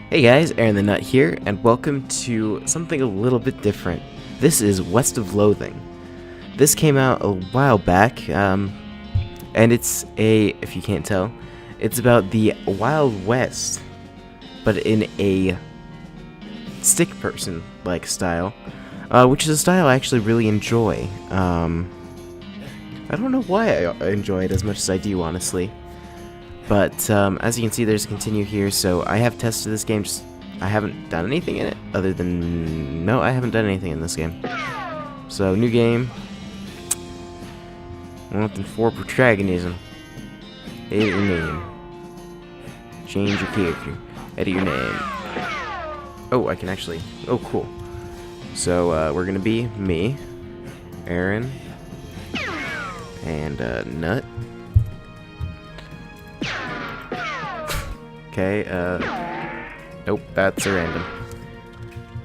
Hey guys, Aaron the Nut here, and welcome to something a little bit different. This is West of Loathing. This came out a while back, and it's if you can't tell, it's about the Wild West, but in a stick person-like style, which is a style I actually really enjoy. I don't know why I enjoy it as much as I do, honestly. But as you can see, there's a continue here, so I have tested this game, I haven't done anything in it, other than, no, I haven't done anything in this game. So, new game, nothing for protagonism. Edit your name. Change your character. Edit your name. Oh, I can actually, oh cool. So, we're gonna be me, Aaron, and Nut. Okay, nope, that's a random.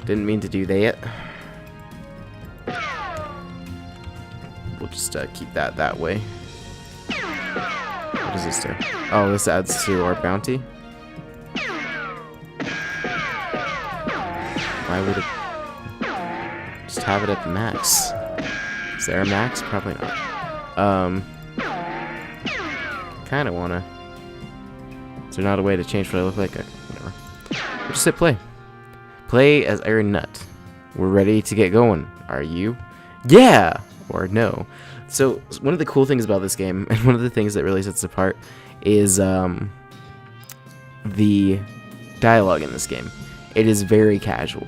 Didn't mean to do that. We'll just keep that way. What does this do? Oh, this adds to our bounty. Why would it just have it at the max? Is there a max? Probably not. Kinda wanna. Is there not a way to change what I look like? Whatever. We'll just hit play. Play as Aaron Nut. We're ready to get going. Are you? Yeah! Or no. So, one of the cool things about this game, and one of the things that really sets it apart, is the dialogue in this game. It is very casual.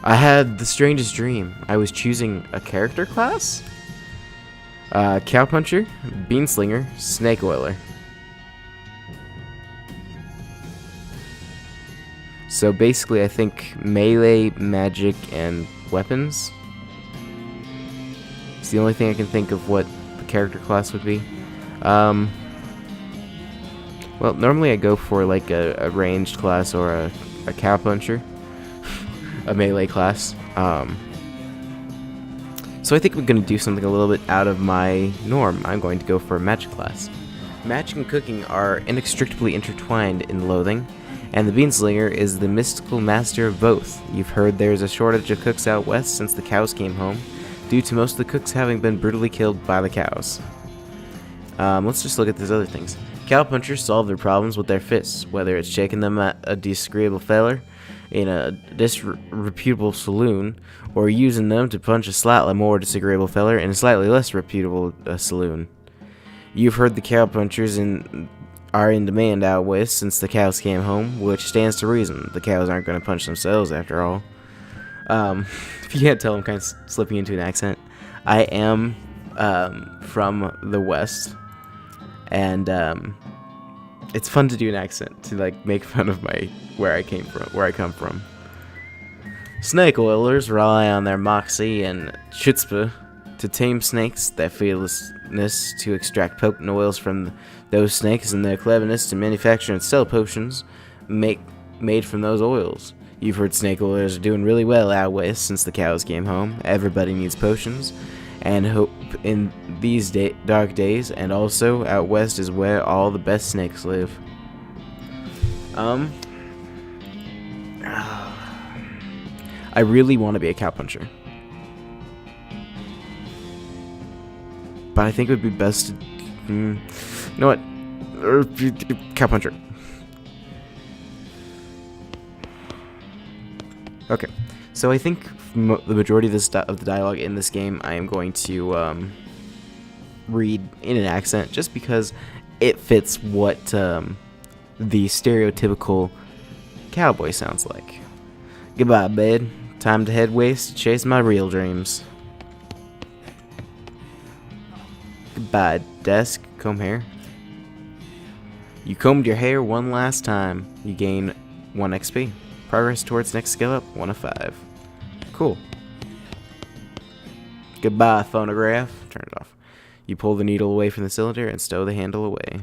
I had the strangest dream. I was choosing a character class? Cowpuncher, Beanslinger, Snake Oiler. So basically, I think melee, magic, and weapons. It's the only thing I can think of what the character class would be. Well, normally I go for like a ranged class or a cowpuncher, a melee class. So I think we're going to do something a little bit out of my norm. I'm going to go for a magic class. Magic and cooking are inextricably intertwined in Loathing, and the Beanslinger is the mystical master of both. You've heard there's a shortage of cooks out west since the cows came home, due to most of the cooks having been brutally killed by the cows. Let's just look at these other things. Cowpunchers solve their problems with their fists, whether it's shaking them at a disagreeable feller in a disreputable saloon, or using them to punch a slightly more disagreeable feller in a slightly less reputable saloon. You've heard the cowpunchers are in demand out west since the cows came home, which stands to reason. The cows aren't going to punch themselves after all. If you can't tell, I'm kind of slipping into an accent. I am from the west, and it's fun to do an accent to like make fun of where I come from. Snake oilers rely on their moxie and chutzpah to tame snakes, their fearlessness to extract potent oils from those snakes, and their cleverness to manufacture and sell potions made from those oils. You've heard snake oilers are doing really well out west since the cows came home. Everybody needs potions and hope in these dark days, and also out west is where all the best snakes live. I really want to be a cowpuncher, but I think it would be best to, you know what, cowpuncher. Okay, so I think the majority of the dialogue in this game I am going to read in an accent, just because it fits what the stereotypical cowboy sounds like. Goodbye, bed. Time to head west to chase my real dreams. Goodbye, desk. Comb hair. You combed your hair one last time. You gain 1 XP. Progress towards next skill up, 1 of 5. Cool. Goodbye, phonograph. Turn it off. You pull the needle away from the cylinder and stow the handle away.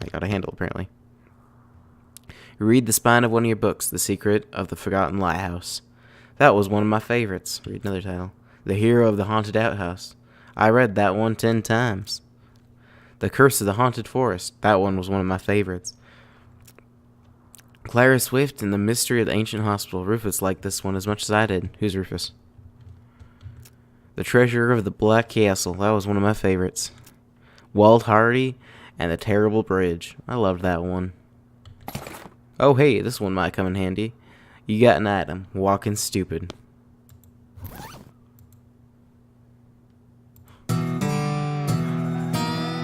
I got a handle, apparently. You read the spine of one of your books, The Secret of the Forgotten Lighthouse. That was one of my favorites. Read another title. The Hero of the Haunted Outhouse. I read that one 10 times. The Curse of the Haunted Forest. That one was one of my favorites. Clara Swift and the Mystery of the Ancient Hospital. Rufus liked this one as much as I did. Who's Rufus? The Treasure of the Black Castle. That was one of my favorites. Walt Hardy and the Terrible Bridge. I loved that one. Oh, hey, this one might come in handy. You got an item. Walking Stupid.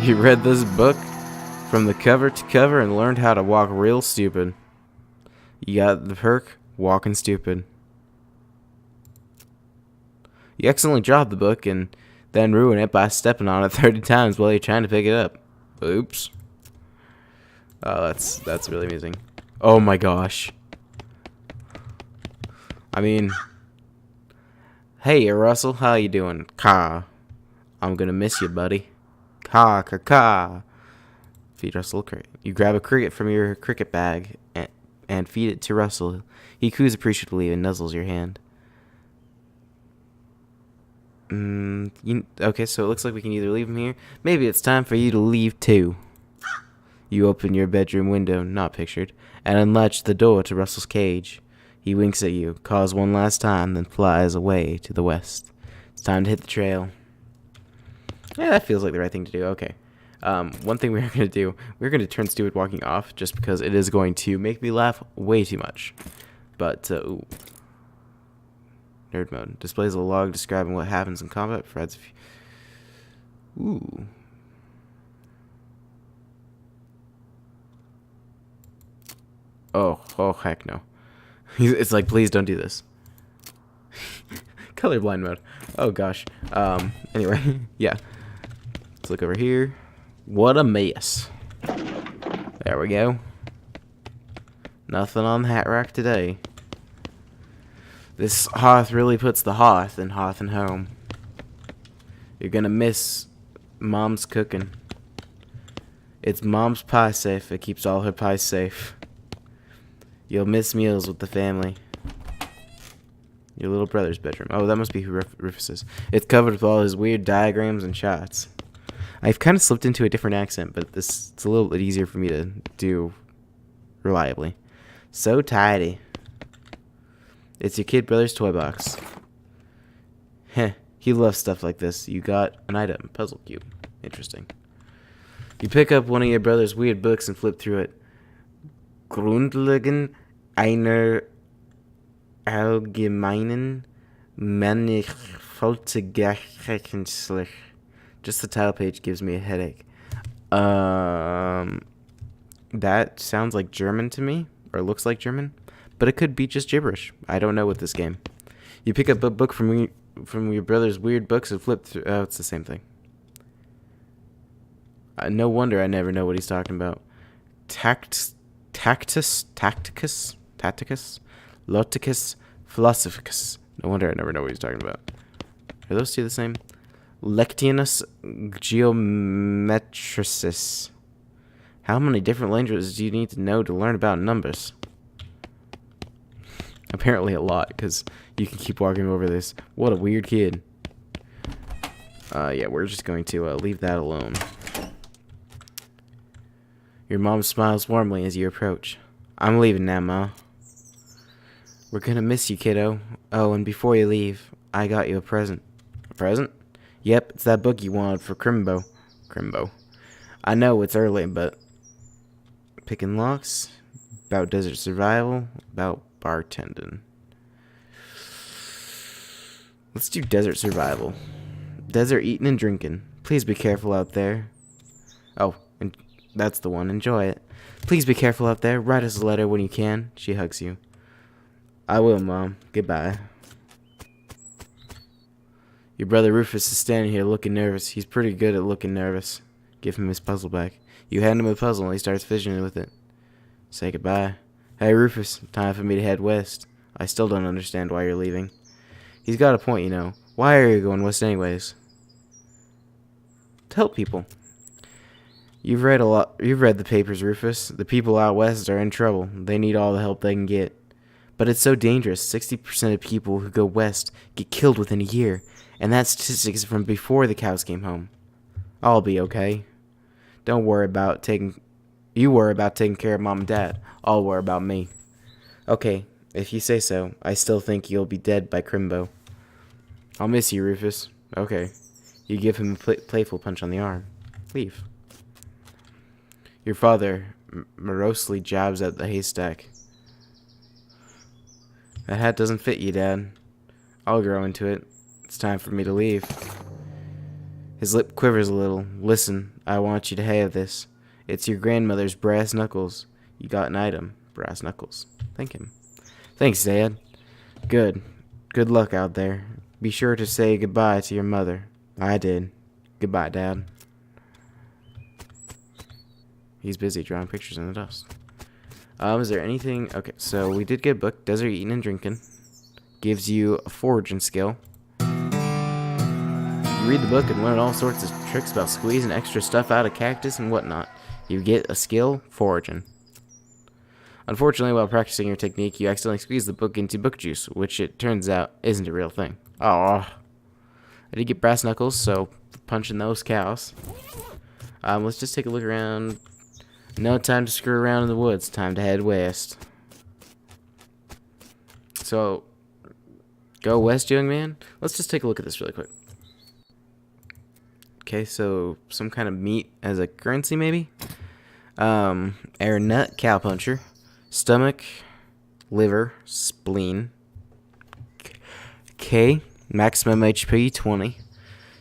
You read this book from the cover to cover and learned how to walk real stupid. You got the perk, Walking Stupid. You accidentally dropped the book and then ruin it by stepping on it 30 times while you're trying to pick it up. Oops. Oh, that's really amusing. Oh my gosh. I mean, hey Russell, how you doing? Ka. I'm gonna miss you, buddy. Ka ka ka. Feed Russell a cricket. You grab a cricket from your cricket bag and feed it to Russell. He coos appreciatively and nuzzles your hand. Okay, so it looks like we can either leave him here. Maybe it's time for you to leave too. You open your bedroom window, not pictured, and unlatch the door to Russell's cage. He winks at you, caws one last time, then flies away to the west. It's time to hit the trail. Yeah, that feels like the right thing to do. Okay. One thing we're going to do, we're going to turn stupid walking off just because it is going to make me laugh way too much. But, ooh. Nerd mode. Displays a log describing what happens in combat. Provides ooh. Oh, heck no. It's like, please don't do this. Colorblind mode. Oh, gosh. Anyway, yeah. Let's look over here. What a mess. There we go. Nothing on the hat rack today. This hearth really puts the hearth and home. You're gonna miss Mom's cooking. It's Mom's pie safe. It keeps all her pies safe. You'll miss meals with the family. Your little brother's bedroom. Oh, that must be who Rufus is. It's covered with all his weird diagrams and shots. I've kind of slipped into a different accent, but it's a little bit easier for me to do reliably. So tidy. It's your kid brother's toy box. Heh, he loves stuff like this. You got an item, puzzle cube. Interesting. You pick up one of your brother's weird books and flip through it. Grundlagen einer allgemeinen Mannigfaltigkeit. Just the title page gives me a headache. That sounds like German to me, or looks like German, but it could be just gibberish. I don't know with this game. You pick up a book from your brother's weird books and flip through. Oh, it's the same thing. No wonder I never know what he's talking about. Tacticus, Loticus, Philosophicus. No wonder I never know what he's talking about. Are those two the same? Lectionis Geometricis. How many different languages do you need to know to learn about numbers? Apparently a lot, because you can keep walking over this. What a weird kid. Yeah, we're just going to leave that alone. Your mom smiles warmly as you approach. I'm leaving now, Ma. We're gonna miss you, kiddo. Oh, and before you leave, I got you a present. A present? Yep, it's that book you wanted for Crimbo. Crimbo. I know it's early, but... Picking locks. About desert survival. About bartending. Let's do desert survival. Desert eating and drinking. Please be careful out there. Oh, and that's the one. Enjoy it. Please be careful out there. Write us a letter when you can. She hugs you. I will, Mom. Goodbye. Your brother Rufus is standing here looking nervous. He's pretty good at looking nervous. Give him his puzzle back. You hand him the puzzle and he starts fidgeting with it. Say goodbye. Hey, Rufus. Time for me to head west. I still don't understand why you're leaving. He's got a point, you know. Why are you going west anyways? To help people. You've read the papers, Rufus. The people out west are in trouble. They need all the help they can get. But it's so dangerous. 60% of people who go west get killed within a year. And that statistic is from before the cows came home. I'll be okay. You worry about taking care of Mom and Dad. I'll worry about me. Okay, if you say so. I still think you'll be dead by Crimbo. I'll miss you, Rufus. Okay. You give him a playful punch on the arm. Leave. Your father morosely jabs at the haystack. That hat doesn't fit you, Dad. I'll grow into it. It's time for me to leave. His lip quivers a little. Listen, I want you to have this. It's your grandmother's brass knuckles. You got an item. Brass knuckles. Thank him. Thanks, Dad. Good. Good luck out there. Be sure to say goodbye to your mother. I did. Goodbye, Dad. He's busy drawing pictures in the dust. Is there anything? Okay, so we did get a book. Desert Eating and Drinking. Gives you a foraging skill. You read the book and learn all sorts of tricks about squeezing extra stuff out of cactus and whatnot. You get a skill, foraging. Unfortunately, while practicing your technique, you accidentally squeeze the book into book juice, which it turns out isn't a real thing. Oh, I did get brass knuckles, so punching those cows. Let's just take a look around. No time to screw around in the woods. Time to head west. So, go west, young man? Let's just take a look at this really quick. Okay, so some kind of meat as a currency, maybe? Air nut, cowpuncher. Stomach, liver, spleen. K, maximum HP 20.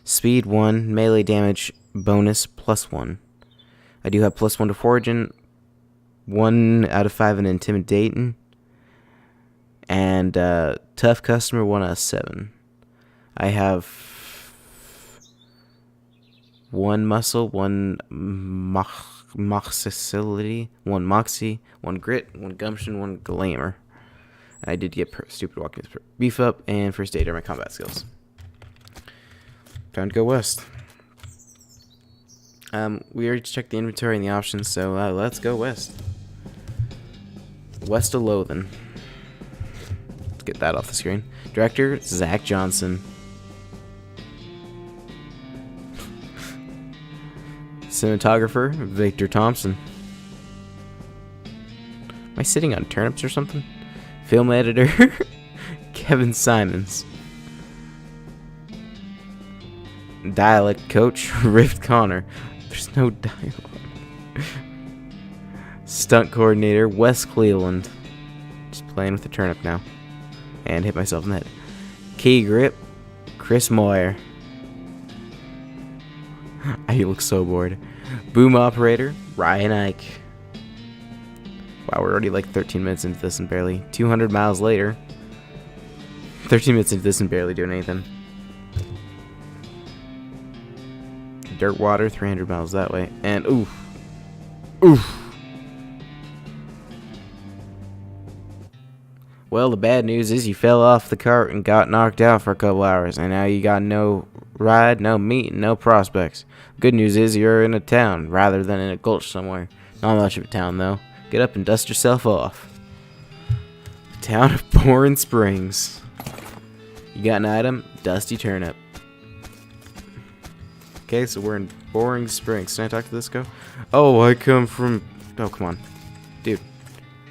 Speed 1, melee damage bonus +1. I do have +1 to foraging, 1 out of 5 in intimidating, and tough customer 1 out of 7. I have 1 muscle, 1 moxicility, 1 moxie, 1 grit, 1 gumption, 1 glamour. And I did get stupid walking beef up and first aid are my combat skills. Time to go west. We already checked the inventory and the options, so let's go west. West of Loathing. Let's get that off the screen. Director, Zach Johnson. Cinematographer, Victor Thompson. Am I sitting on turnips or something? Film editor, Kevin Simons. Dialect coach, Rift Connor. There's no dialogue. Stunt coordinator, Wes Cleveland. Just playing with the turnip now. And hit myself in the head. Key grip, Chris Moyer. I look so bored. Boom operator, Ryan Ike. Wow, we're already like 13 minutes into this and barely 200 miles later. 13 minutes into this and barely doing anything. Dirt water, 300 miles that way. And oof. Well, the bad news is you fell off the cart and got knocked out for a couple hours. And now you got no ride, no meat, and no prospects. Good news is you're in a town rather than in a gulch somewhere. Not much of a town, though. Get up and dust yourself off. Town of Boring Springs. You got an item? Dusty turnip. Okay, so we're in Boring Springs. Can I talk to this guy? Oh, I come from... Oh, come on. Dude.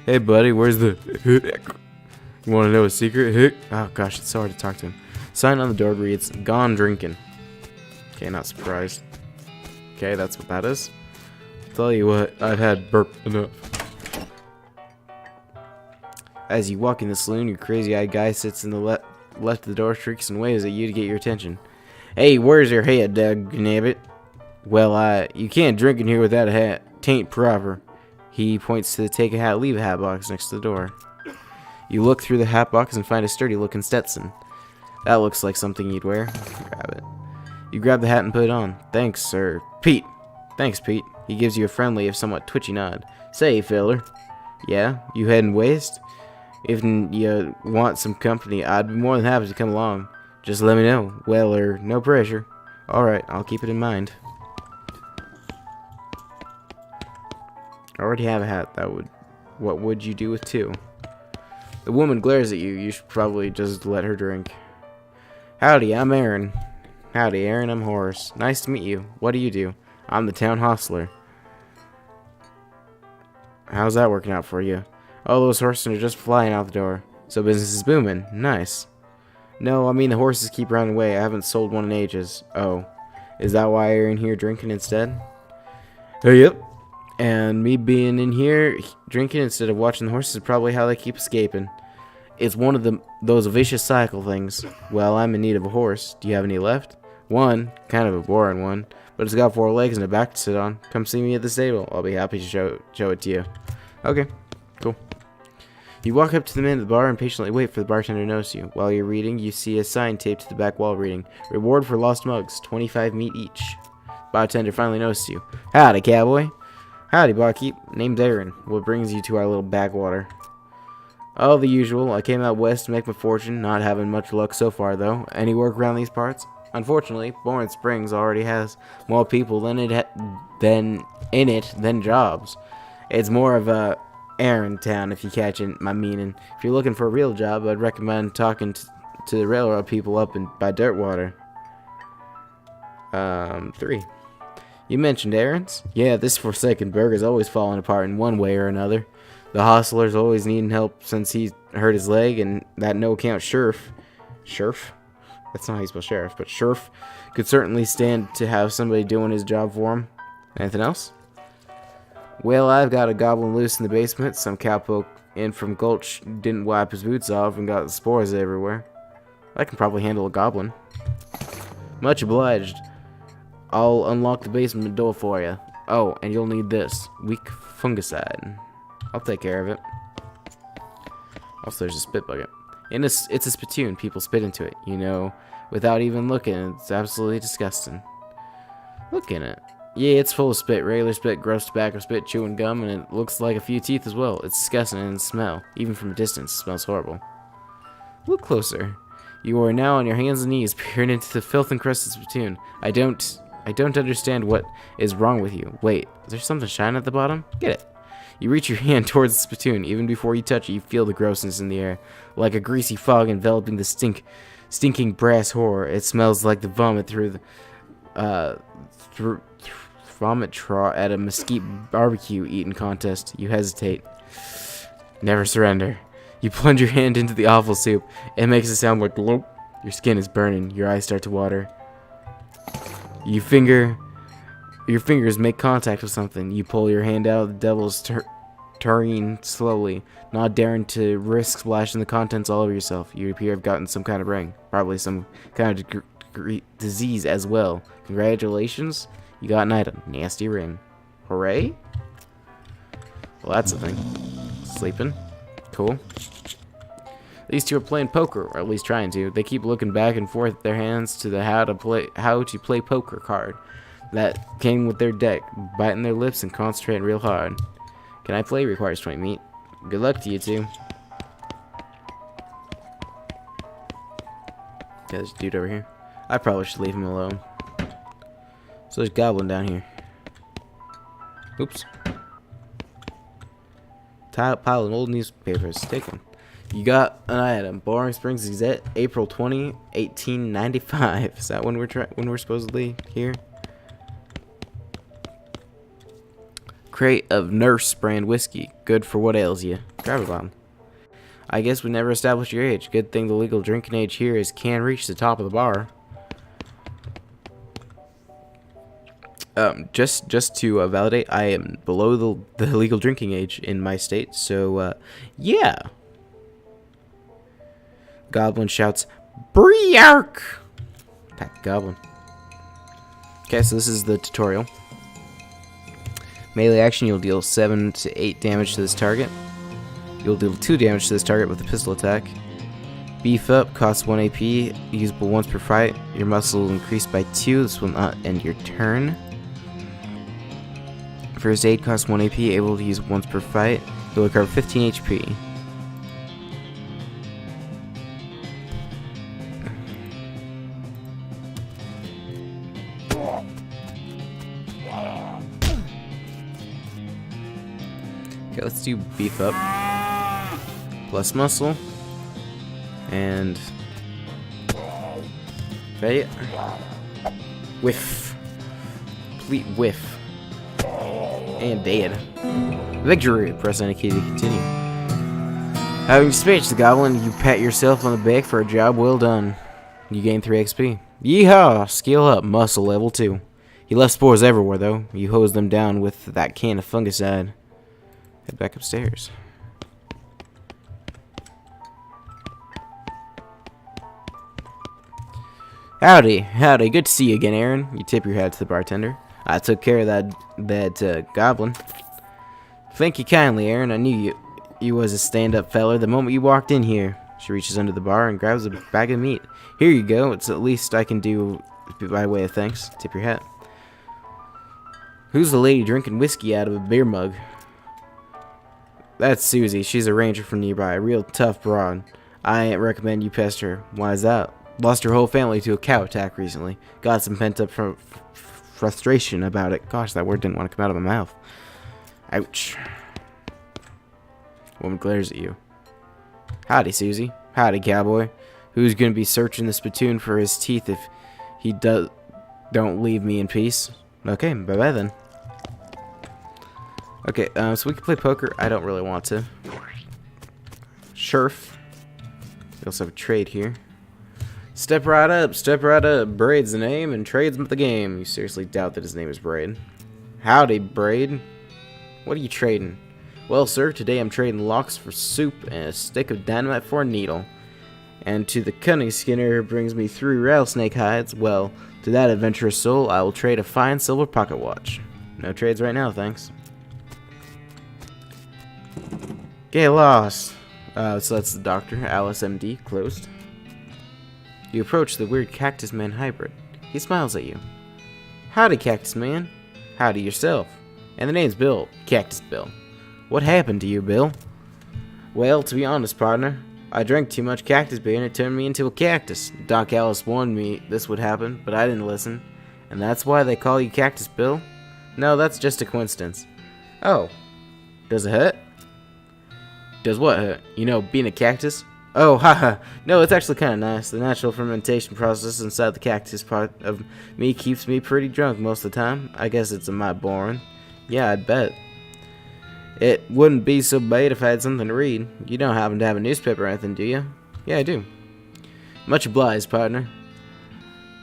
Hey, buddy, where's the... You want to know a secret? Oh, gosh, it's so hard to talk to him. Sign on the door reads, Gone Drinking. Okay, not surprised. Okay, that's what that is. Tell you what, I've had burp enough. As you walk in the saloon, your crazy-eyed guy sits in the left of the door, shrieks and waves at you to get your attention. Hey, where's your head, dagnabbit? Well, you can't drink in here without a hat. Tain't proper. He points to the take a hat, leave a hat box next to the door. You look through the hat box and find a sturdy-looking Stetson. That looks like something you'd wear. Grab it. You grab the hat and put it on. Thanks, sir. Pete. Thanks, Pete. He gives you a friendly, if somewhat twitchy nod. Say, feller. Yeah? You heading west? If you want some company, I'd be more than happy to come along. Just let me know. Well, no pressure. Alright, I'll keep it in mind. I already have a hat. What would you do with 2? The woman glares at you. You should probably just let her drink. Howdy, I'm Aaron. Howdy, Aaron, I'm Horace. Nice to meet you. What do you do? I'm the town hostler. How's that working out for you? All those horses are just flying out the door. So business is booming. Nice. No, I mean the horses keep running away. I haven't sold one in ages. Oh. Is that why you're in here drinking instead? Yep. And me being in here drinking instead of watching the horses is probably how they keep escaping. It's one of those vicious cycle things. Well, I'm in need of a horse. Do you have any left? One. Kind of a boring one. But it's got 4 legs and a back to sit on. Come see me at the stable. I'll be happy to show it to you. Okay. Cool. You walk up to the man at the bar and patiently wait for the bartender to notice you. While you're reading, you see a sign taped to the back wall reading, "Reward for lost mugs, 25 meat each." Bartender finally noticed you. "Howdy, cowboy." "Howdy, barkeep. Name's Aaron. What brings you to our little backwater?" "Oh, the usual. I came out west to make my fortune. Not having much luck so far, though. Any work around these parts?" "Unfortunately, Bourne Springs already has more people than than jobs. It's more of a errand town, if you catch my meaning. If you're looking for a real job, I'd recommend talking to the railroad people up by Dirtwater." 3. You mentioned errands? Yeah, this forsaken burg is always falling apart in one way or another. The hostler's always needing help since he hurt his leg, and that no-account sheriff? That's not how you spell sheriff, but sheriff could certainly stand to have somebody doing his job for him. Anything else? Well, I've got a goblin loose in the basement. Some cowpoke in from Gulch didn't wipe his boots off and got spores everywhere. I can probably handle a goblin. Much obliged. I'll unlock the basement door for you. Oh, and you'll need this. Weak fungicide. I'll take care of it. Also, there's a spit bucket. It's a spittoon. People spit into it, you know, without even looking. It's absolutely disgusting. Look in it. Yeah, it's full of spit. Regular spit, gross tobacco spit, chewing gum, and it looks like a few teeth as well. It's disgusting in smell. Even from a distance, it smells horrible. Look closer. You are now on your hands and knees, peering into the filth-encrusted spittoon. I don't understand what is wrong with you. Wait, is there something shining at the bottom? Get it. You reach your hand towards the spittoon. Even before you touch it, you feel the grossness in the air. Like a greasy fog enveloping the stinking brass horror. It smells like the vomit vomit trough at a mesquite barbecue eating contest. You hesitate. Never surrender. You plunge your hand into the awful soup. It makes a sound like glop. Your skin is burning. Your eyes start to water. Your fingers make contact with something. You pull your hand out of the devil's tureen slowly, not daring to risk splashing the contents all over yourself. You appear to have gotten some kind of ring. Probably some kind of disease as well. Congratulations. You got an item. Nasty ring. Hooray. Well, that's a thing. Sleeping. Cool. These two are playing poker, or at least trying to. They keep looking back and forth with their hands to the how to play poker card that came with their deck, biting their lips and concentrating real hard. Can I play? Requires 20 meat. Good luck to you two. Okay, there's a dude over here. I probably should leave him alone. So there's a goblin down here. Oops. Pile of old newspapers. Take them. You got an item. Boring Springs Gazette, April 20, 1895. Is that when we're supposedly here? Crate of Nurse brand whiskey. Good for what ails you. Grab a bomb. I guess we never established your age. Good thing the legal drinking age here can reach the top of the bar. Just to validate, I am below the legal drinking age in my state. So, yeah. Goblin shouts, "Briark!" Attack the goblin. Okay, so this is the tutorial. Melee action, you'll deal 7 to 8 damage to this target. You'll deal 2 damage to this target with a pistol attack. Beef up, costs 1 AP, usable once per fight. Your muscle will increase by 2, this will not end your turn. First aid costs 1 AP, able to use once per fight. You'll recover 15 HP. Okay, let's do beef up. Plus muscle. And right. Whiff. Complete whiff. And dead. Victory. Press any key to continue. Having dispatched the goblin, you pat yourself on the back for a job well done. You gain 3 XP. Yeehaw! Skill up, muscle level 2. He left spores everywhere, though. You hose them down with that can of fungicide. Head back upstairs. Howdy, howdy. Good to see you again, Aaron. You tip your hat to the bartender. I took care of that goblin. Thank you kindly, Aaron. I knew you was a stand-up feller the moment you walked in here. She reaches under the bar and grabs a bag of meat. Here you go. It's the least I can do by way of thanks. Tip your hat. Who's the lady drinking whiskey out of a beer mug? That's Susie. She's a ranger from nearby. A real tough broad. I recommend you pester her. Why is that? Lost her whole family to a cow attack recently. Got some pent-up frustration about it. Gosh, that word didn't want to come out of my mouth. Ouch. Woman glares at you. Howdy, Susie. Howdy, cowboy. Who's gonna be searching the spittoon for his teeth if he don't leave me in peace? Okay, bye-bye then. Okay, so we can play poker. I don't really want to. Sheriff. We also have a trade here. Step right up, step right up. Braid's the name and trade's the game. You seriously doubt that his name is Braid? Howdy, Braid. What are you trading? Well, sir, today I'm trading locks for soup and a stick of dynamite for a needle. And to the cunning skinner who brings me 3 rattlesnake hides, well, to that adventurous soul I will trade a fine silver pocket watch. No trades right now, thanks. Get lost. So that's the doctor, Alice MD, closed. You approach the weird Cactus Man hybrid. He smiles at you. Howdy, Cactus Man. Howdy yourself. And the name's Bill, Cactus Bill. What happened to you, Bill? Well, to be honest, partner, I drank too much cactus beer and it turned me into a cactus. Doc Alice warned me this would happen, but I didn't listen. And that's why they call you Cactus Bill? No, that's just a coincidence. Oh. Does it hurt? Does what hurt? You know, being a cactus? Oh, haha. No, it's actually kind of nice. The natural fermentation process inside the cactus part of me keeps me pretty drunk most of the time. I guess it's a mite boring. Yeah, I'd bet. It wouldn't be so bad if I had something to read. You don't happen to have a newspaper or anything, do you? Yeah, I do. Much obliged, partner.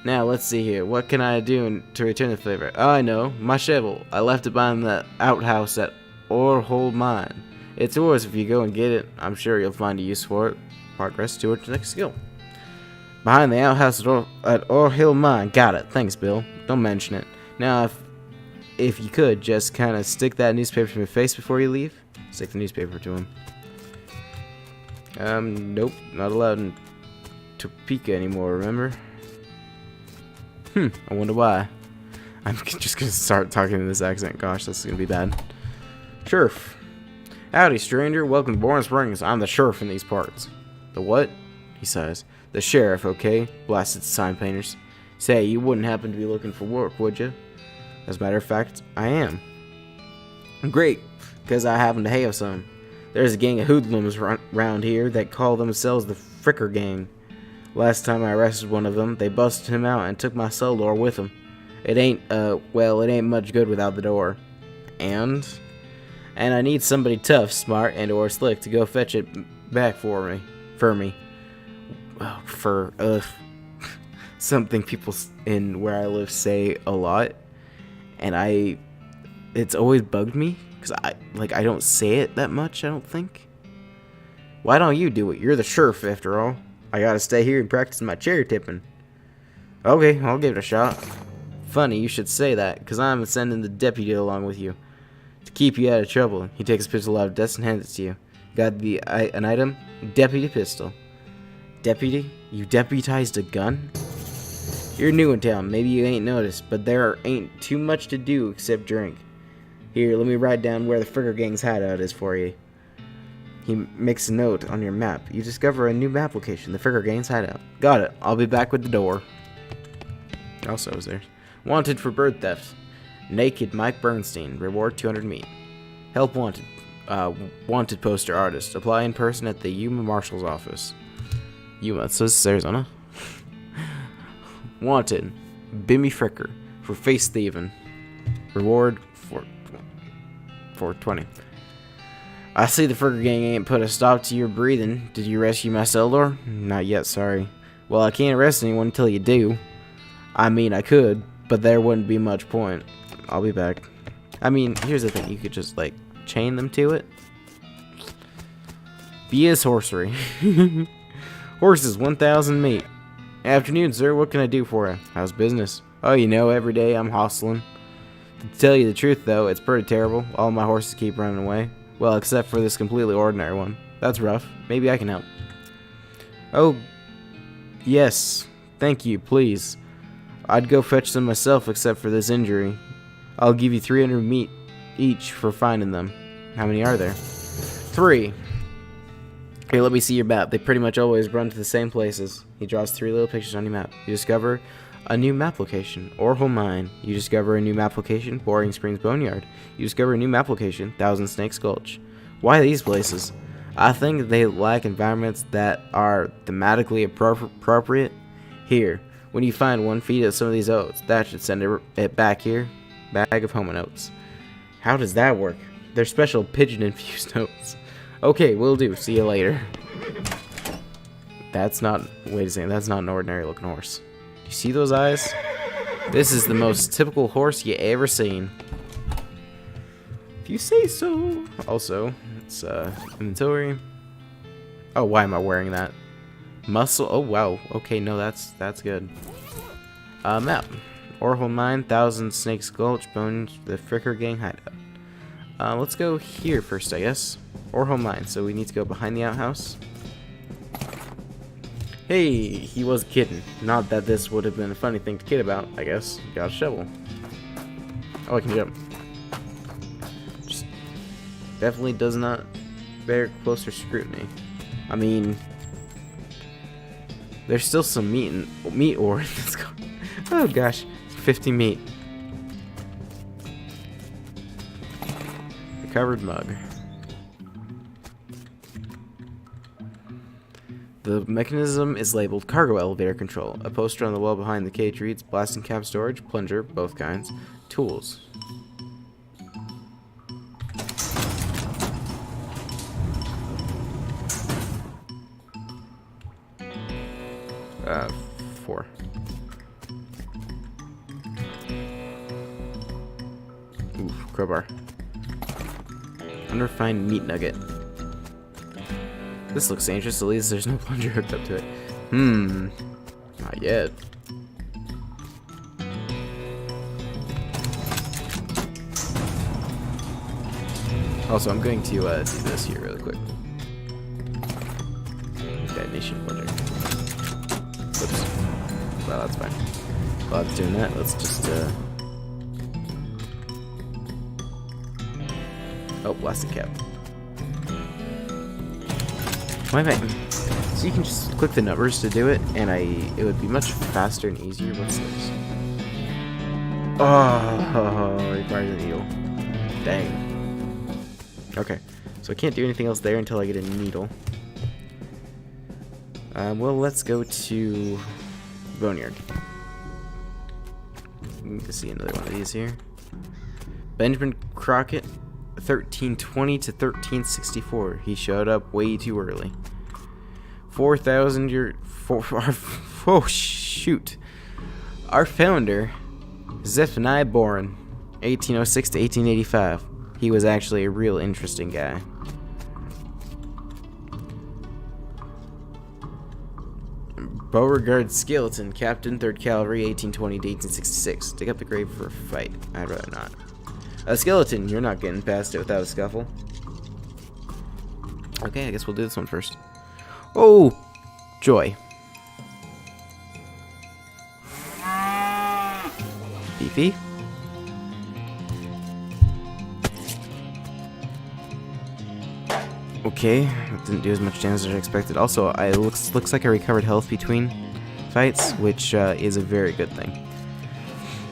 Now, let's see here. What can I do to return the favor? Oh, I know. My shovel. I left it behind the outhouse at Orhole Mine. It's yours if you go and get it. I'm sure you'll find a use for it. Progress towards the next skill. Behind the outhouse at Orhill Mine. Got it. Thanks, Bill. Don't mention it. Now, if you could, just kind of stick that newspaper to my face before you leave. Stick the newspaper to him. Nope. Not allowed in Topeka anymore, remember? I wonder why. I'm just gonna start talking in this accent. Gosh, that's gonna be bad. Sheriff. Howdy, stranger. Welcome to Boring Springs. I'm the sheriff in these parts. The what? He sighs. The sheriff, okay? Blasted sign painters. Say, you wouldn't happen to be looking for work, would you? As a matter of fact, I am. Great, because I happen to have some. There's a gang of hoodlums around here that call themselves the Fricker Gang. Last time I arrested one of them, they busted him out and took my cell door with them. It ain't much good without the door. And I need somebody tough, smart, and or slick to go fetch it back for me. Something people in where I live say a lot, and it's always bugged me because I don't say it that much. I don't think. Why don't you do it? You're the sheriff after all. I gotta stay here and practice my cherry tipping. Okay, I'll give it a shot. Funny you should say that, because I'm sending the deputy along with you to keep you out of trouble. He takes a pistol out of desk and hands it to you. Got an item? Deputy pistol. Deputy? You deputized a gun? You're new in town. Maybe you ain't noticed, but there ain't too much to do except drink. Here, let me write down where the Fricker Gang's hideout is for you. He makes a note on your map. You discover a new map location, the Fricker Gang's hideout. Got it. I'll be back with the door. Also is there. Wanted for bird theft. Naked Mike Bernstein. Reward 200 meat. Help wanted. Wanted poster artist. Apply in person at the Yuma Marshal's office. Yuma, so this is Arizona. Wanted. Bimmy Fricker. For face thieving. Reward for 20. I see the Fricker gang ain't put a stop to your breathing. Did you rescue my cell door? Not yet, sorry. Well, I can't arrest anyone until you do. I mean, I could, but there wouldn't be much point. I'll be back. I mean, here's the thing. You could just, like, chain them to it. BS horsery. Horses, 1,000 meat. Afternoon, sir. What can I do for you? How's business? Oh, you know, every day I'm hustling. To tell you the truth, though, it's pretty terrible. All my horses keep running away. Well, except for this completely ordinary one. That's rough. Maybe I can help. Oh, yes. Thank you, please. I'd go fetch them myself except for this injury. I'll give you 300 meat each for finding them. How many are there? 3. Here, let me see your map. They pretty much always run to the same places. He draws 3 little pictures on your map. You discover a new map location, Orville Mine. You discover a new map location, Boring Springs Boneyard. You discover a new map location, Thousand Snakes Gulch. Why these places? I think they lack environments that are thematically appropriate. Here, when you find one, feed it some of these oats. That should send it back here. Bag of Homa oats. How does that work? They're special pigeon-infused oats. Okay, will do. See you later. That's not... Wait a second. That's not an ordinary-looking horse. You see those eyes? This is the most typical horse you ever seen. If you say so. Also, it's inventory. Oh, why am I wearing that? Muscle. Oh wow. Okay, no, that's good. Map. Orville Mine, Thousand Snakes Gulch, Bones, the Fricker Gang hideout. Let's go here first, I guess. Orville Mine. So we need to go behind the outhouse. Hey, he was kidding. Not that this would have been a funny thing to kid about, I guess. Got a shovel. Oh, I can jump. Just definitely does not bear closer scrutiny. I mean, there's still some meat ore in this car. Oh gosh, 50 meat. Recovered mug. The mechanism is labeled cargo elevator control. A poster on the wall behind the cage reads blasting cap storage, plunger, both kinds, tools. Uh, 4. Oof, crowbar. Unrefined meat nugget. This looks dangerous, at least there's no plunger hooked up to it. Not yet. Also, I'm going to do this here really quick. Detonation plunger. Oops. Well, that's fine. While it's doing that, let's just, Oh, plastic cap. My bad. So you can just click the numbers to do it, and it would be much faster and easier. What's this? Oh, requires a needle. Dang. Okay, so I can't do anything else there until I get a needle. Well, let's go to Boneyard. You can see another one of these here. Benjamin Crockett, 1320 to 1364. He showed up way too early. 4,000 year. Oh shoot! Our founder, Zephaniah Boren, 1806 to 1885. He was actually a real interesting guy. Beauregard Skeleton, Captain, 3rd Cavalry, 1820 to 1866. Dig up the grave for a fight. I'd rather not. A skeleton, you're not getting past it without a scuffle. Okay, I guess we'll do this one first. Oh, joy. Beefy. Okay, that didn't do as much damage as I expected. Also, it looks like I recovered health between fights, which is a very good thing.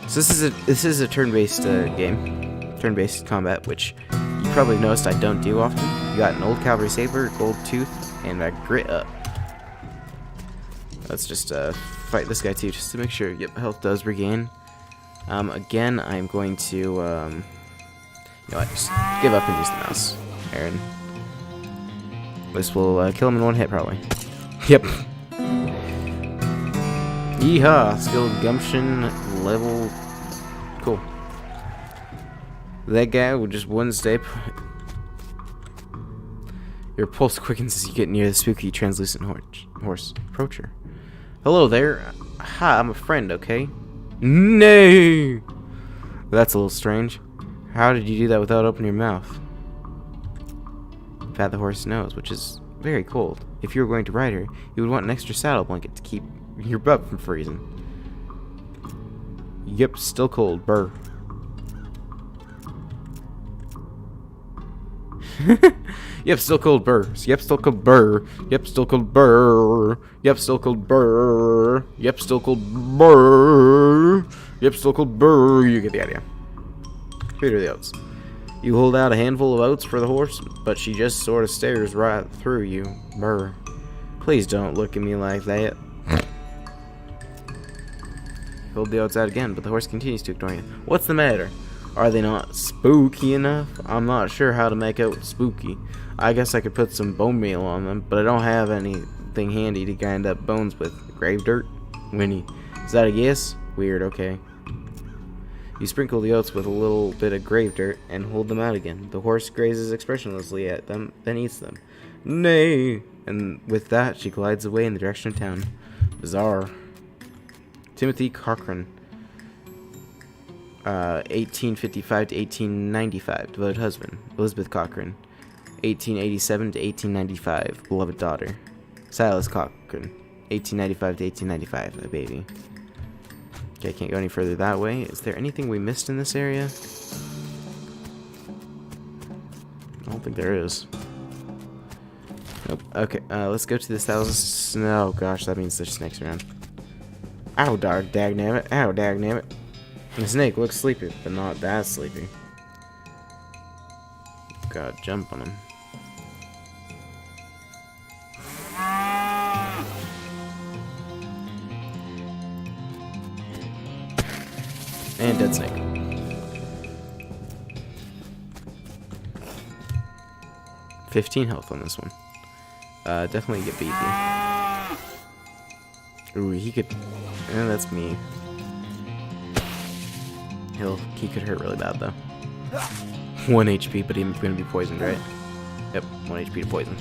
So this is a turn-based game, turn-based combat, which you probably noticed I don't do often. You got an old cavalry saber, gold tooth, and a grit up. Let's just fight this guy too, just to make sure. Yep, health does regain. Again, I'm going to, you know what, just give up and use the mouse, Aaron. This will kill him in one hit, probably. Yep. Yeehaw! Skill gumption level. Cool. That guy with just one step. Your pulse quickens as you get near the spooky, translucent horse. Approacher. Hello there. Hi, I'm a friend, okay? Nay! That's a little strange. How did you do that without opening your mouth? Pat the horse's nose, which is very cold. If you were going to ride her, you would want an extra saddle blanket to keep your butt from freezing. Yep, still cold. Brr. Yep, still cold. Brr. Yep, still cold. Brr. Yep, still cold. Brr. Yep, still cold. Brr. Yep, still cold. Brr. Yep, still cold. Brr. You get the idea. Here are the oats. You hold out a handful of oats for the horse, but she just sort of stares right through you. Brr. Please don't look at me like that. Hold the oats out again, but the horse continues to ignore you. What's the matter? Are they not spooky enough? I'm not sure how to make out spooky. I guess I could put some bone meal on them, but I don't have anything handy to grind up bones with. Grave dirt? Winnie. Is that a yes? Weird, okay. You sprinkle the oats with a little bit of grave dirt and hold them out again. The horse grazes expressionlessly at them, then eats them. Nay! And with that, she glides away in the direction of town. Bizarre. Timothy Cochran. 1855 to 1895. Devoted husband. Elizabeth Cochran. 1887 to 1895. Beloved daughter. Silas Cochran. 1895 to 1895. A baby. Okay, I can't go any further that way. Is there anything we missed in this area? I don't think there is. Nope. Okay, let's go to this thousand. Oh gosh, that means there's snakes around. Ow, dog, dagnammit. Ow, dagnammit. The snake looks sleepy, but not that sleepy. Gotta jump on him. And dead snake. $15 health on this one. Definitely get beefy. Ooh, he could. That's me. He could hurt really bad though. 1 HP, but he's gonna be poisoned, right? Yep, 1 HP to poison.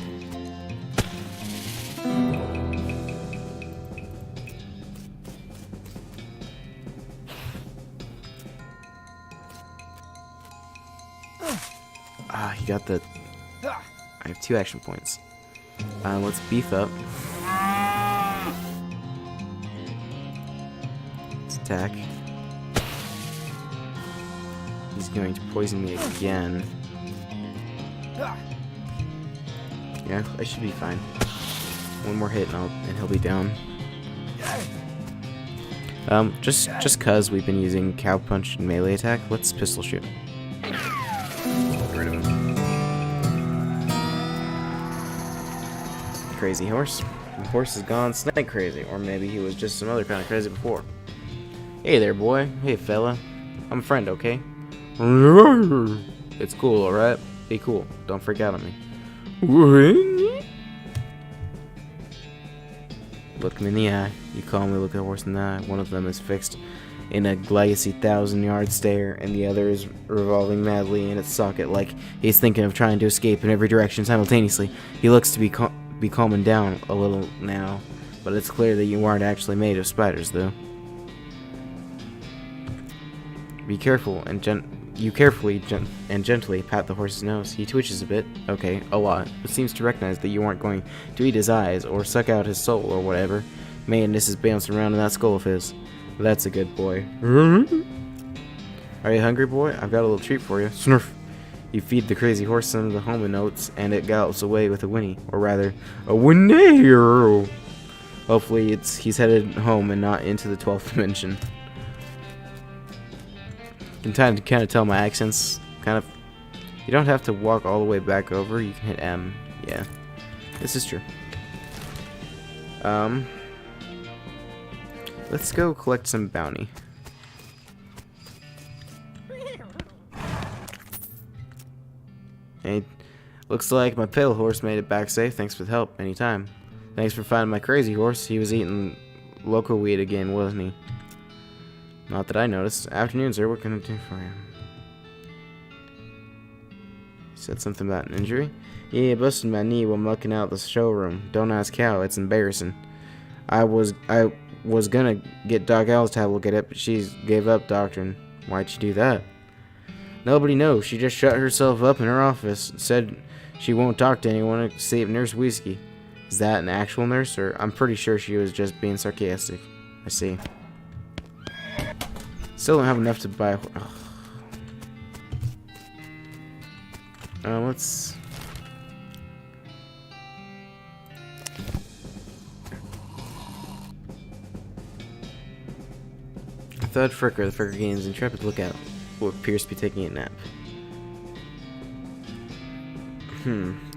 Ah, he got the. I have 2 action points. Let's beef up. Let's attack. He's going to poison me again. Yeah, I should be fine. One more hit and he'll be down. Just cause we've been using cow punch and melee attack, let's pistol shoot. Get rid of him. Crazy horse. The horse is gone snake crazy, or maybe he was just some other kind of crazy before. Hey there, boy. Hey, fella. I'm a friend, okay? It's cool, alright? Be cool. Don't freak out on me. Look him in the eye. You calmly look at the horse in the eye. One of them is fixed in a glassy 1,000-yard stare, and the other is revolving madly in its socket like he's thinking of trying to escape in every direction simultaneously. He looks to be calming down a little now, but it's clear that you aren't actually made of spiders, though. Be careful and carefully and gently pat the horse's nose. He twitches a bit, okay, a lot, but seems to recognize that you aren't going to eat his eyes or suck out his soul or whatever. Madness is bouncing around in that skull of his. That's a good boy. Are you hungry, boy? I've got a little treat for you. Snurf. You feed the crazy horse some of the homing oats, and it gallops away with a whinny, or rather, a whinny. Hopefully, he's headed home and not into the 12th dimension. You can kind of tell my accents. Kind of. You don't have to walk all the way back over. You can hit M. Yeah, this is true. Let's go collect some bounty. Hey, Looks like my pale horse made it back safe. Thanks for the help. Anytime. Thanks for finding my crazy horse. He was eating local weed again, wasn't he? Not that I noticed. Afternoon, sir. What can I do for you? You said something about an injury? Yeah, busted my knee while mucking out the showroom. Don't ask how. It's embarrassing. I was gonna get Doc Alice to have a look at it, but she gave up doctoring. Why'd she do that? Nobody knows. She just shut herself up in her office and said she won't talk to anyone except Nurse Whiskey. Is that an actual nurse, or I'm pretty sure she was just being sarcastic. I see. Still don't have enough to buy. Let's. Thud Fricker. The Fricker gains intrepid lookout. Will appears to be taking a nap.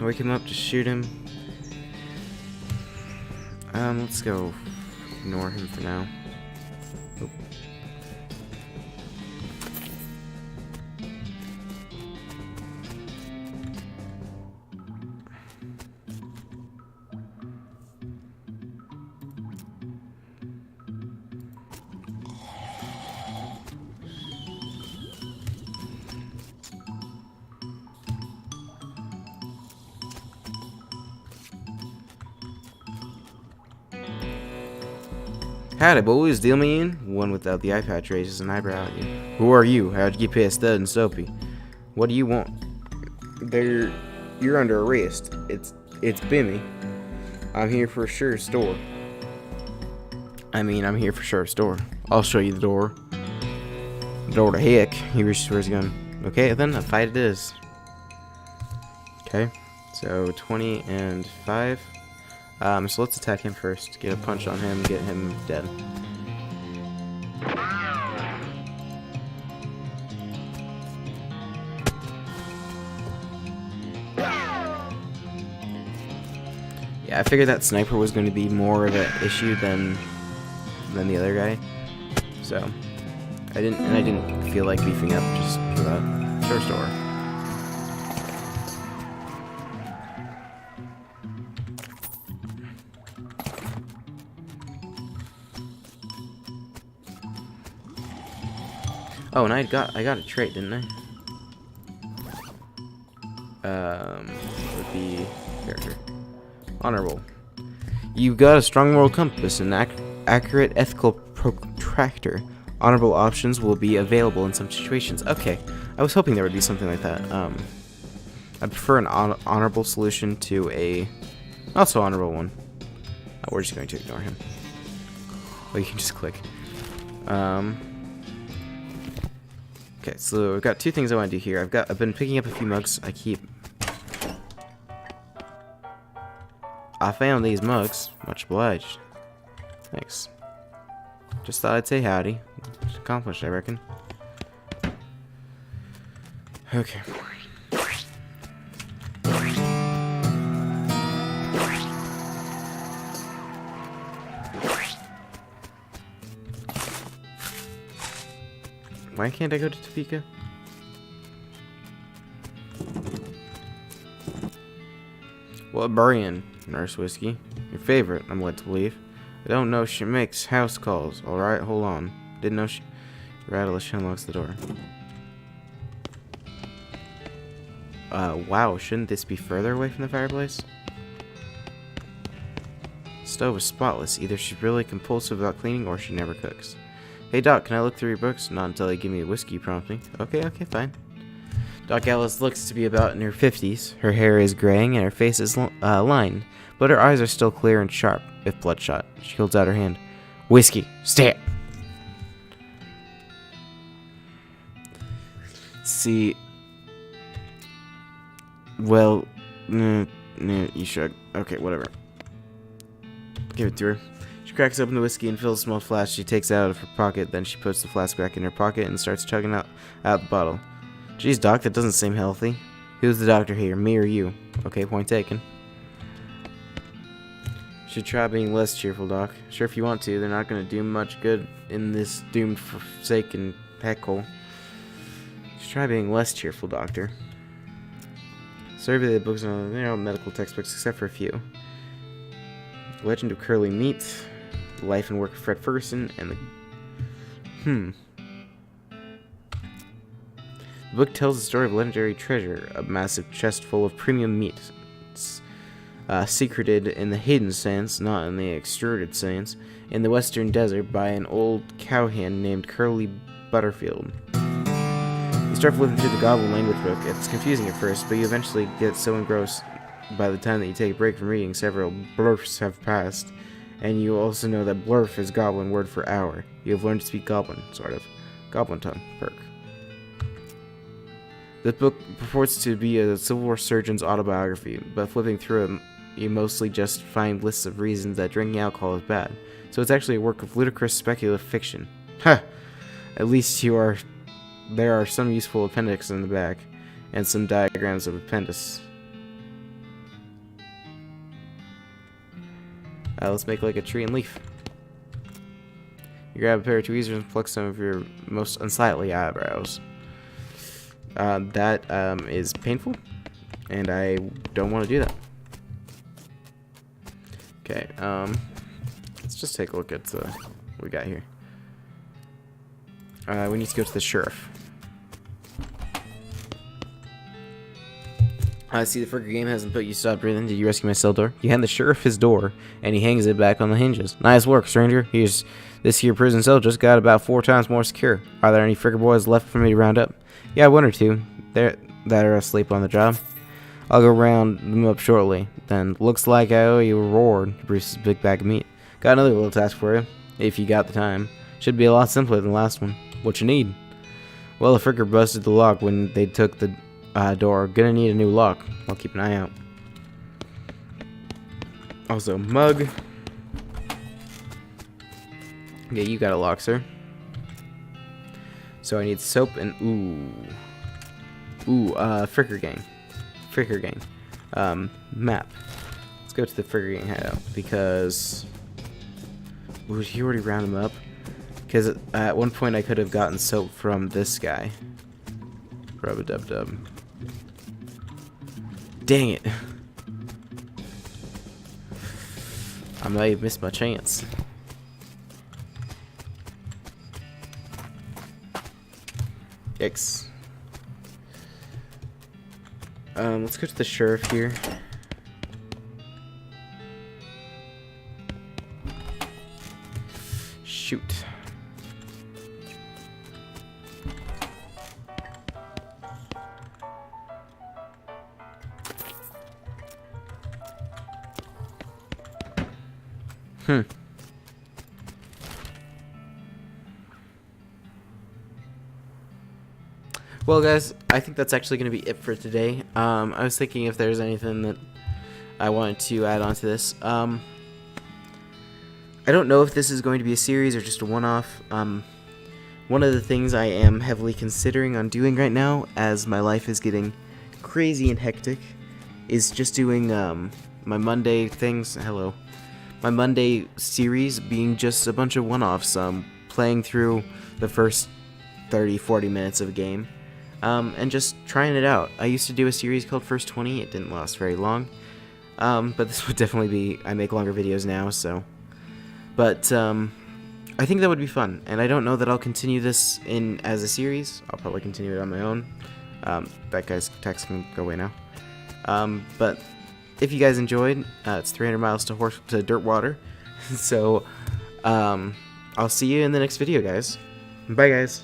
Wake him up to shoot him. Let's go ignore him for now. Oop. Howdy, boys. Deal me in? One without the eye patch raises an eyebrow at you. Who are you? How'd you get past Thud and Soapy? What do you want? You're under arrest. It's Bimmy. I'm here for sure store. I'm here for sure store. I'll show you the door. The door to heck. He reaches for his gun. Okay, then a fight it is. Okay, so 20 and 5. So let's attack him first. Get a punch on him, get him dead. Yeah, I figured that sniper was going to be more of an issue than the other guy. So I didn't feel like beefing up just for that. Sure store. Oh, and I got a trait, didn't I? Would be character. Honorable. You got a strong moral compass and accurate ethical protractor. Honorable options will be available in some situations. Okay, I was hoping there would be something like that. I prefer an honorable solution to a not so honorable one. We're just going to ignore him. Well, you can just click. Okay, so I've got two things I want to do here. I've been picking up a few mugs. I found these mugs. Much obliged. Thanks. Just thought I'd say howdy. It's accomplished, I reckon. Okay. Why can't I go to Topeka? What burying, Nurse Whiskey? Your favorite, I'm led to believe. I don't know she makes house calls. Alright, hold on. Didn't know she... Rattle as she unlocks the door. Wow, shouldn't this be further away from the fireplace? Stove is spotless. Either she's really compulsive about cleaning or she never cooks. Hey Doc, can I look through your books? Not until they give me a whiskey promptly. Okay, fine. Doc Alice looks to be about in her 50s. Her hair is graying and her face is lined, but her eyes are still clear and sharp, if bloodshot. She holds out her hand. Whiskey, stamp! See... Well... you shrug. Okay, whatever. Give it to her. She cracks open the whiskey and fills a small flask she takes out of her pocket. Then she puts the flask back in her pocket and starts chugging out the bottle. Geez, Doc, that doesn't seem healthy. Who's the doctor here, me or you? Okay, point taken. Should try being less cheerful, Doc. Sure, if you want to. They're not going to do much good in this doomed forsaken heckhole. Should try being less cheerful, Doctor. Survey the books on medical textbooks, except for a few. Legend of Curly Meat, Life and Work of Fred Ferguson, and the... The book tells the story of a legendary treasure, a massive chest full of premium meat. It's secreted in the hidden sands, not in the extruded sands, in the western desert by an old cowhand named Curly Butterfield. You start flipping through the Goblin language book. It's confusing at first, but you eventually get so engrossed by the time that you take a break from reading, several blurfs have passed, and you also know that blurf is Goblin word for hour. You have learned to speak Goblin, sort of. Goblin tongue, perk. This book purports to be a Civil War surgeon's autobiography, but flipping through it, you mostly just find lists of reasons that drinking alcohol is bad. So it's actually a work of ludicrous speculative fiction. Ha! At least there are some useful appendix in the back, and some diagrams of appendix. Let's make like a tree and leaf. You grab a pair of tweezers and pluck some of your most unsightly eyebrows. That is painful, and I don't want to do that. Okay, let's just take a look at what we got here. We need to go to the sheriff. I see the Fricker game hasn't put you stop breathing. Did you rescue my cell door? You hand the sheriff his door, and he hangs it back on the hinges. Nice work, stranger. This here prison cell just got about 4 times more secure. Are there any Fricker boys left for me to round up? Yeah, 1 or 2. That are asleep on the job. I'll go round them up shortly. Then, looks like I owe you a reward. Bruce's big bag of meat. Got another little task for you, if you got the time. Should be a lot simpler than the last one. What you need? Well, the Fricker busted the lock when they took the door. Gonna need a new lock. I'll keep an eye out. Also, mug. Yeah, you got a lock, sir. So I need soap and Fricker gang. Fricker gang. Map. Let's go to the Fricker gang hideout because would he already round him up? Because at one point I could have gotten soap from this guy. Rub-a-dub-dub. Dang it. I might have missed my chance. Yikes. Let's go to the sheriff here. Shoot. Well, guys, I think that's actually going to be it for today. I was thinking if there's anything that I wanted to add on to this. I don't know if this is going to be a series or just a one-off. One of the things I am heavily considering on doing right now, as my life is getting crazy and hectic, is just doing my Monday things. Hello. My Monday series being just a bunch of one-offs, playing through the first 30-40 minutes of a game. And just trying it out. I used to do a series called First 20. It didn't last very long. But this would definitely be... I make longer videos now, so... But, I think that would be fun. And I don't know that I'll continue this as a series. I'll probably continue it on my own. That guy's text can go away now. But if you guys enjoyed, it's 300 miles to Dirtwater. So, I'll see you in the next video, guys. Bye, guys.